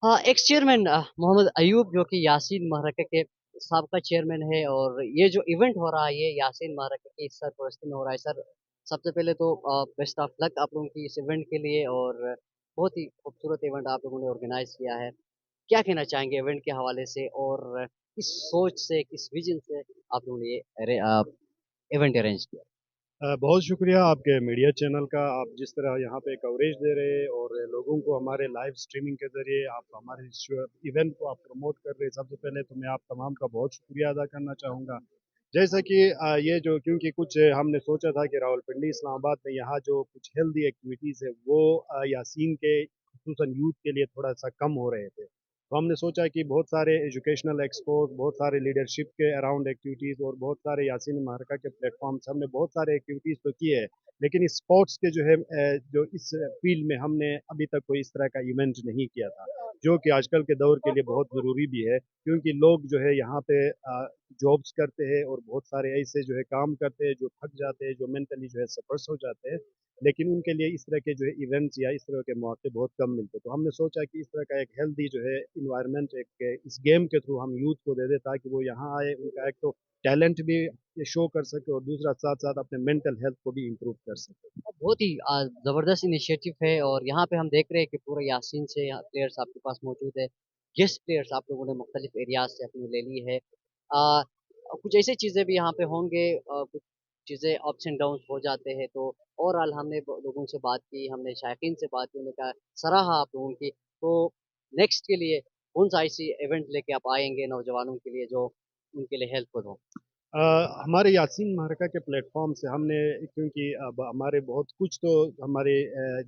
हाँ, x chairman Mohammad Ayub जो कि यासीन महरका के साबका चेयरमैन है और ये जो इवेंट हो रहा है ये यासीन महरका की सरपरस्ती में हो रहा है। सर, सबसे पहले तो बेस्ट ऑफ लक आप लोगों की इस इवेंट के लिए और बहुत ही खूबसूरत इवेंट आप लोगों ने ऑर्गेनाइज़ किया है। क्या कहना चाहेंगे इवेंट के हवाले से और किस सोच से, किस विज़न से आप लोगों ने ये इवेंट अरेंज किया? बहुत शुक्रिया आपके मीडिया चैनल का। आप जिस तरह यहाँ पे कवरेज दे रहे हैं और लोगों को हमारे लाइव स्ट्रीमिंग के ज़रिए आप हमारे इस इवेंट को आप प्रमोट कर रहे हैं, सबसे पहले तो मैं आप तमाम का बहुत शुक्रिया अदा करना चाहूँगा। जैसा कि ये जो क्योंकि कुछ हमने सोचा था कि रावलपिंडी इस्लामाबाद में यहाँ जो कुछ हेल्दी एक्टिविटीज़ है वो यासीन के खुसूसन यूथ के लिए थोड़ा सा कम हो रहे थे। तो हमने सोचा कि बहुत सारे एजुकेशनल एक्सपोज, बहुत सारे लीडरशिप के अराउंड एक्टिविटीज़ और बहुत सारे यासीन मार्का के प्लेटफॉर्म्स हमने बहुत सारे एक्टिविटीज़ तो किए हैं, लेकिन इस स्पोर्ट्स के जो है जो इस फील्ड में हमने अभी तक कोई इस तरह का इवेंट नहीं किया था, जो कि आजकल के दौर के लिए बहुत ज़रूरी भी है, क्योंकि लोग जो है यहाँ पे जॉब्स करते हैं और बहुत सारे ऐसे जो है काम करते हैं जो थक जाते हैं, जो मेंटली जो है सफर्स हो जाते हैं, लेकिन उनके लिए इस तरह के जो है इवेंट्स या इस तरह के मौके बहुत कम मिलते। तो हमने सोचा कि इस तरह का एक हेल्दी जो है इन्वायरमेंट एक इस गेम के थ्रू हम यूथ को दे दें, ताकि वो यहाँ आए, उनका एक तो टैलेंट भी ये शो कर सके और दूसरा साथ-साथ अपने मेंटल हेल्थ को भी इम्प्रूव कर सके। बहुत ही ज़बरदस्त इनिशिएटिव है और यहाँ पे हम देख रहे हैं कि पूरे यासीन से यहाँ प्लेयर्स आपके पास मौजूद है। गेस्ट प्लेयर्स आप लोगों ने मुख्तलिफ एरियाज़ से अपनी ले ली है। कुछ ऐसी चीज़ें भी यहाँ पे होंगे कुछ चीज़ें अप्स एंड डाउन्स हो जाते हैं तो ओवरऑल हमने ब लोगों से बात की, हमने शायकीन से बात की, उन्होंने कहा सराहा आप लोगों की। तो नेक्स्ट के लिए कौन-सा ऐसी इवेंट लेके आप आएँगे नौजवानों के लिए जो उनके लिए हेल्पफुल हो? अ, हमारे यासीन महरका के प्लेटफॉर्म से हमने क्योंकि अब हमारे बहुत कुछ तो हमारे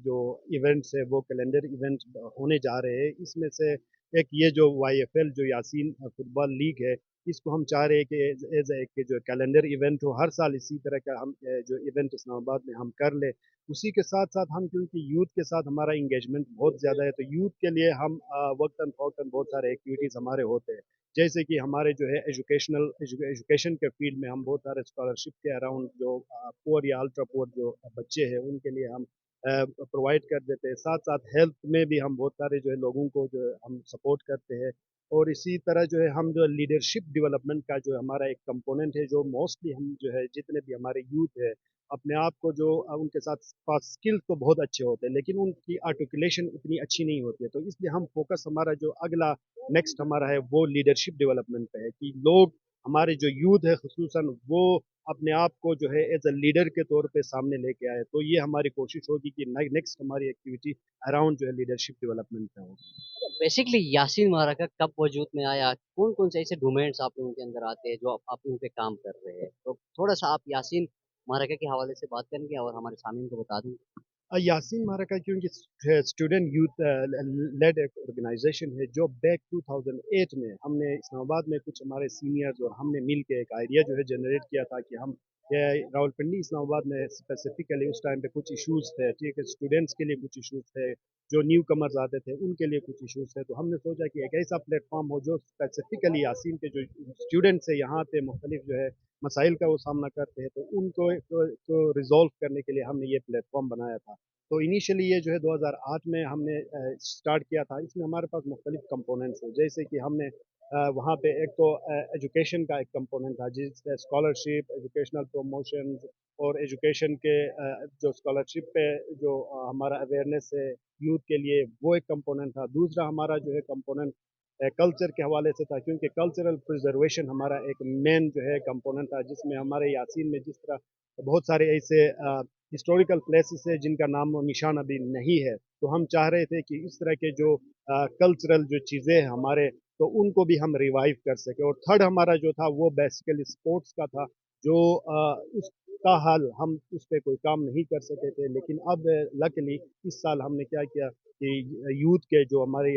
जो इवेंट्स है वो कैलेंडर इवेंट होने जा रहे हैं। इसमें से एक ये जो वाईएफएल जो यासीन फुटबॉल लीग है, इसको हम चाह रहे हैं कि एज एक जो कैलेंडर इवेंट हो, हर साल इसी तरह का हम जो इवेंट इस्लामाबाद में हम कर ले। उसी के साथ साथ हम क्योंकि यूथ के साथ हमारा इंगेजमेंट बहुत ज़्यादा है, तो यूथ के लिए हम वक्तन फ़ौक्तन बहुत सारे एक्टिविटीज़ हमारे होते हैं। जैसे कि हमारे जो है एजुकेशन के फील्ड में हम बहुत सारे स्कॉलरशिप के अराउंड जो पुअर या अल्ट्रा पुअर जो बच्चे हैं उनके लिए हम प्रोवाइड कर देते हैं। साथ साथ हेल्थ में भी हम बहुत सारे जो है लोगों को जो है हम सपोर्ट करते हैं। और इसी तरह जो है हम जो लीडरशिप डेवलपमेंट का जो हमारा एक कंपोनेंट है, जो मोस्टली हम जो है जितने भी हमारे यूथ है अपने आप को जो उनके साथ पास स्किल्स तो बहुत अच्छे होते हैं, लेकिन उनकी आर्टिकुलेशन उतनी अच्छी नहीं होती है, तो इसलिए हम फोकस हमारा जो अगला नेक्स्ट हमारा है वो लीडरशिप डेवलपमेंट पे है कि लोग हमारे जो यूथ है खुसूसन वो अपने आप को जो है एज अ लीडर के तौर पे सामने लेके आए। तो ये हमारी कोशिश होगी कि नेक्स्ट हमारी एक्टिविटी अराउंड जो है लीडरशिप डेवलपमेंट पे होगी। बेसिकली यासीन माराका कब वजूद में आया? कौन-कौन से ऐसे डोमेन्स आप लोगों के अंदर आते हैं जो आप उन पे काम कर रहे हैं? तो थोड़ा-सा आप यासीन माराका के हवाले से बात करेंगे और हमारे सामीन को बता देंगे? यासीन माराका क्योंकि स्टूडेंट यूथ लेड एक ऑर्गेनाइजेशन है, जो बैक 2008 में हमने इस्लामाबाद में कुछ हमारे सीनियर्स और हमने मिल के एक आइडिया जो है जनरेट किया था कि हम ये रावलपिंडी इस्लामाबाद में स्पेसिफिकली उस टाइम पे कुछ इश्यूज थे, ठीक है, स्टूडेंट्स के लिए कुछ इश्यूज थे, जो न्यू कमर्स आते थे उनके लिए कुछ इश्यूज थे। तो हमने सोचा कि एक ऐसा प्लेटफॉर्म हो जो स्पेसिफिकली यासीन के जो स्टूडेंट्स है यहाँ पे मुख्तलिफ जो है मसाइल का वो सामना करते हैं, तो उनको तो रिजॉल्व करने के लिए हमने ये प्लेटफॉर्म बनाया था। तो इनिशियली ये जो है 2008 में हमने स्टार्ट किया था। इसमें हमारे पास मुख्तलिफ कंपोनेंट्स हैं, जैसे कि हमने वहाँ पे एक तो एजुकेशन का एक कंपोनेंट था जिससे स्कॉलरशिप, एजुकेशनल प्रमोशन और एजुकेशन के जो स्कॉलरशिप पे जो हमारा अवेयरनेस है यूथ के लिए, वो एक कंपोनेंट था। दूसरा हमारा जो है कंपोनेंट कल्चर के हवाले से था, क्योंकि कल्चरल प्रिजर्वेशन हमारा एक मेन जो है कंपोनेंट था, जिसमें हमारे यासीन में जिस तरह बहुत सारे ऐसे हिस्टोरिकल प्लेसेस है जिनका नाम और निशान अभी नहीं है, तो हम चाह रहे थे कि इस तरह के जो कल्चरल जो चीज़ें हैं हमारे, तो उनको भी हम रिवाइव कर सके। और थर्ड हमारा जो था वो बेसिकली स्पोर्ट्स का था, जो उसका हाल हम उस पर कोई काम नहीं कर सके थे, लेकिन अब लकली इस साल हमने क्या किया कि यूथ के जो हमारे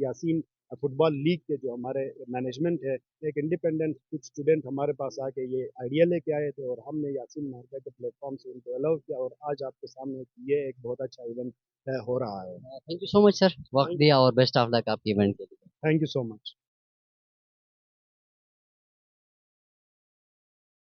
यासीन फुटबॉल लीग के जो हमारे मैनेजमेंट है, एक इंडिपेंडेंट कुछ स्टूडेंट हमारे पास आके ये आइडिया लेके आए थे और हमने यासीन मार्का के प्लेटफॉर्म से उनको अलाउ किया और आज आपके सामने ये एक बहुत अच्छा इवेंट हो रहा है। Thank you so much sir, वक़्त दिया और बेस्ट ऑफ लक आपके इवेंट के लिए। Thank you so much.